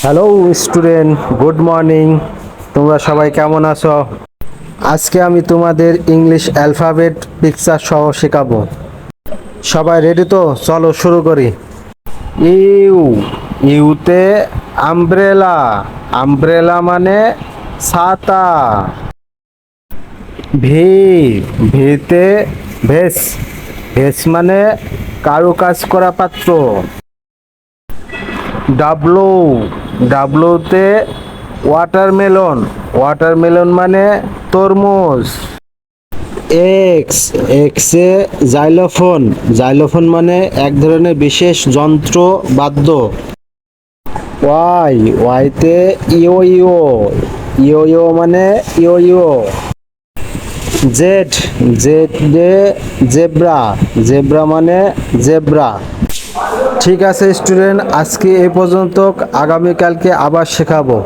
Hello student, good morning. তোমরা সবাই কেমন আছো? আজকে আমি তোমাদের ইংলিশ অ্যালফাবেট পিকচার সহ শেখাবো। সবাই রেডি তো? চলো শুরু করি। You, ইউতে umbrella. আমব্রেলা মানে ছাতা। ভি, ভিতে ভেস। ভেস মানে কারুকাজ করা পাত্র। W, ডাবলুতে watermelon. ওয়াটারমেলন মানে তরমুজ। এক্স, এক্সে জাইলোফোন। জাইলোফোন মানে এক ধরনের বিশেষ যন্ত্র বাদ্য। ওয়াই, ওয়াইতে ইও ইও। ইও ইও মানে ইও ইও। জেড, জেডে জেব্রা। জেব্রা মানে জেব্রা। ঠিক আছে স্টুডেন্ট, আজকে এই পর্যন্ত। আগামীকালকে আবার শেখাবো।